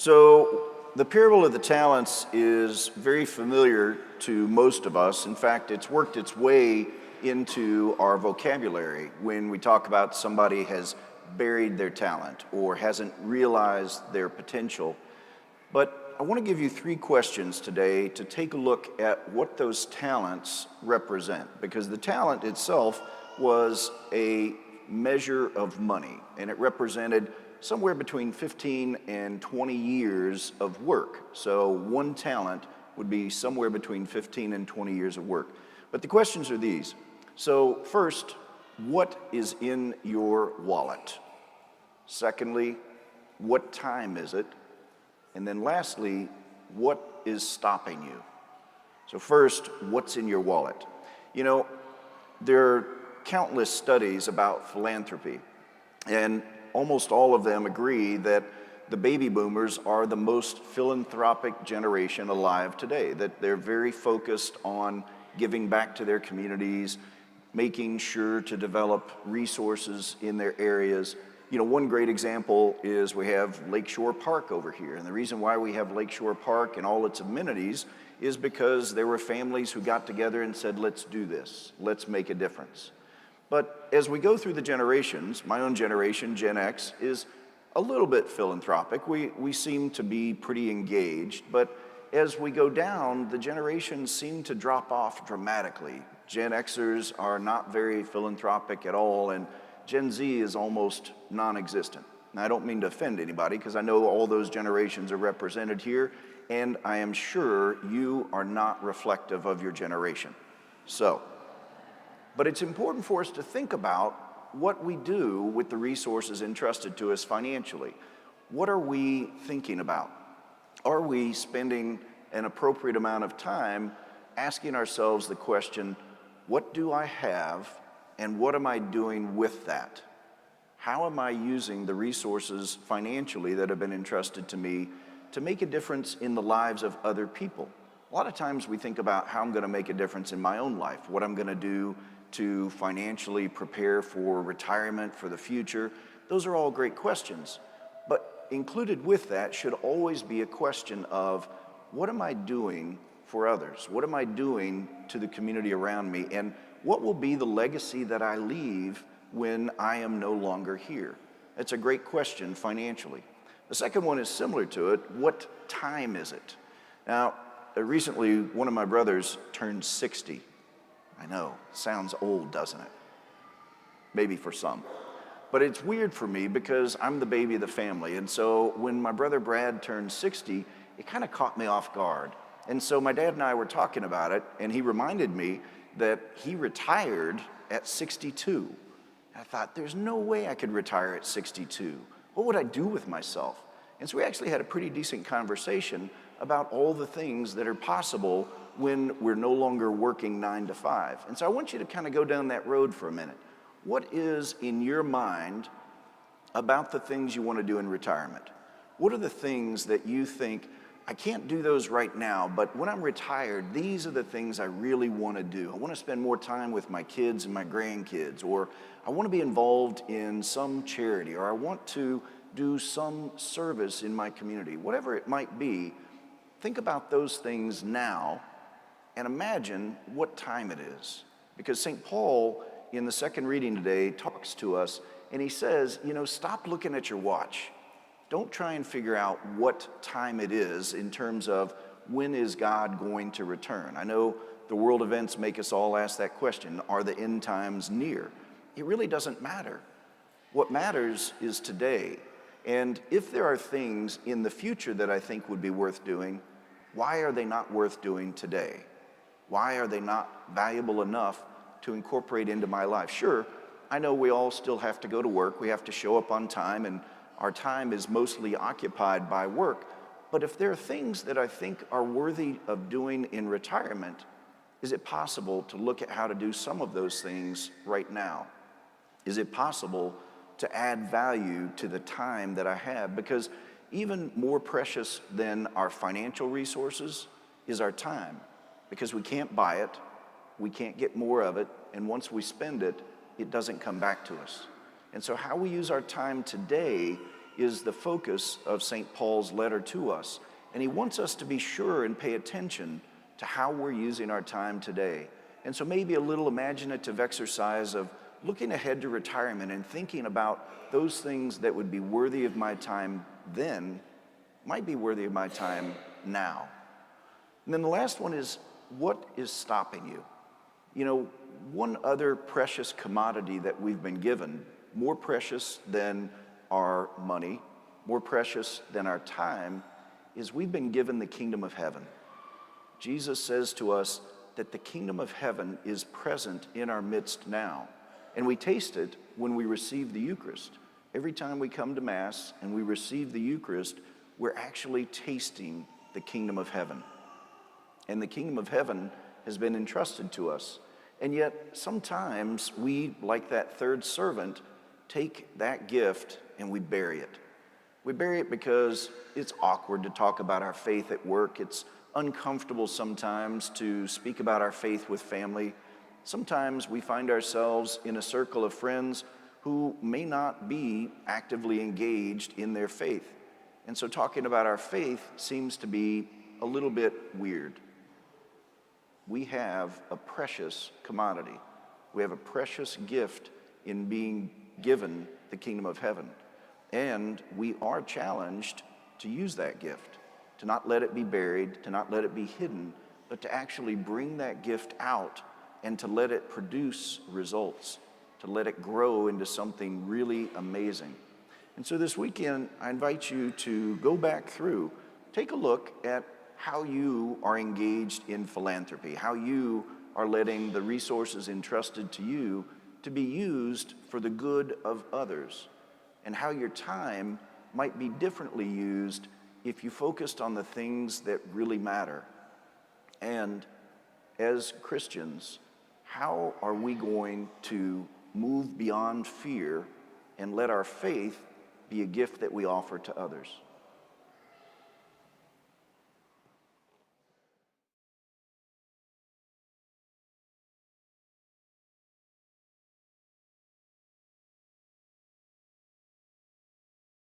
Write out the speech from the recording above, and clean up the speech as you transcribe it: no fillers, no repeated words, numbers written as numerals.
So, the parable of the talents is very familiar to most of us. In fact, it's worked its way into our vocabulary when we talk about somebody has buried their talent or hasn't realized their potential. But I want to give you three questions today to take a look at what those talents represent, because the talent itself was a measure of money, and it represented somewhere between 15 and 20 years of work. So one talent would be somewhere between 15 and 20 years of work. But the questions are these. So first, what is in your wallet? Secondly, what time is it? And then lastly, what is stopping you? So first, what's in your wallet? You know, there are countless studies about philanthropy, and almost all of them agree that the baby boomers are the most philanthropic generation alive today, that they're very focused on giving back to their communities, making sure to develop resources in their areas. You know, one great example is we have Lakeshore Park over here, and the reason why we have Lakeshore Park and all its amenities is because there were families who got together and said, let's do this, let's make a difference. But as we go through the generations, my own generation, Gen X, is a little bit philanthropic. We seem to be pretty engaged, but as we go down, the generations seem to drop off dramatically. Gen Xers are not very philanthropic at all, and Gen Z is almost non-existent. Now, I don't mean to offend anybody, because I know all those generations are represented here, and I am sure you are not reflective of your generation. But it's important for us to think about what we do with the resources entrusted to us financially. What are we thinking about? Are we spending an appropriate amount of time asking ourselves the question, what do I have and what am I doing with that? How am I using the resources financially that have been entrusted to me to make a difference in the lives of other people? A lot of times we think about how I'm going to make a difference in my own life, what I'm going to do to financially prepare for retirement, for the future. Those are all great questions. But included with that should always be a question of, what am I doing for others? What am I doing to the community around me? And what will be the legacy that I leave when I am no longer here? That's a great question financially. The second one is similar to it. What time is it? Now, recently, one of my brothers turned 60. I know, sounds old, doesn't it? Maybe for some. But it's weird for me because I'm the baby of the family. And so when my brother Brad turned 60, it kind of caught me off guard. And so my dad and I were talking about it, and he reminded me that he retired at 62. I thought, there's no way I could retire at 62. What would I do with myself? And so we actually had a pretty decent conversation about all the things that are possible when we're no longer working 9 to 5. And so I want you to kind of go down that road for a minute. What is in your mind about the things you want to do in retirement? What are the things that you think, I can't do those right now, but when I'm retired, these are the things I really want to do. I want to spend more time with my kids and my grandkids, or I want to be involved in some charity, or I want to do some service in my community. Whatever it might be, think about those things now and imagine what time it is. Because St. Paul, in the second reading today, talks to us and he says, you know, stop looking at your watch. Don't try and figure out what time it is in terms of when is God going to return. I know the world events make us all ask that question, are the end times near? It really doesn't matter. What matters is today. And if there are things in the future that I think would be worth doing, why are they not worth doing today? Why are they not valuable enough to incorporate into my life? Sure, I know we all still have to go to work. We have to show up on time, and our time is mostly occupied by work. But if there are things that I think are worthy of doing in retirement, is it possible to look at how to do some of those things right now? Is it possible to add value to the time that I have? Because even more precious than our financial resources is our time. Because we can't buy it, we can't get more of it, and once we spend it, it doesn't come back to us. And so how we use our time today is the focus of St. Paul's letter to us. And he wants us to be sure and pay attention to how we're using our time today. And so maybe a little imaginative exercise of looking ahead to retirement and thinking about those things that would be worthy of my time then might be worthy of my time now. And then the last one is, what is stopping you? You know, one other precious commodity that we've been given, more precious than our money, more precious than our time, is we've been given the kingdom of heaven. Jesus says to us that the kingdom of heaven is present in our midst now. And we taste it when we receive the Eucharist. Every time we come to Mass and we receive the Eucharist, we're actually tasting the kingdom of heaven. And the kingdom of heaven has been entrusted to us. And yet sometimes we, like that third servant, take that gift and we bury it. We bury it because it's awkward to talk about our faith at work. It's uncomfortable sometimes to speak about our faith with family. Sometimes we find ourselves in a circle of friends who may not be actively engaged in their faith. And so talking about our faith seems to be a little bit weird. We have a precious commodity. We have a precious gift in being given the kingdom of heaven. And we are challenged to use that gift, to not let it be buried, to not let it be hidden, but to actually bring that gift out and to let it produce results, to let it grow into something really amazing. And so this weekend, I invite you to go back through, take a look at how you are engaged in philanthropy, how you are letting the resources entrusted to you to be used for the good of others, and how your time might be differently used if you focused on the things that really matter. And as Christians, how are we going to move beyond fear and let our faith be a gift that we offer to others?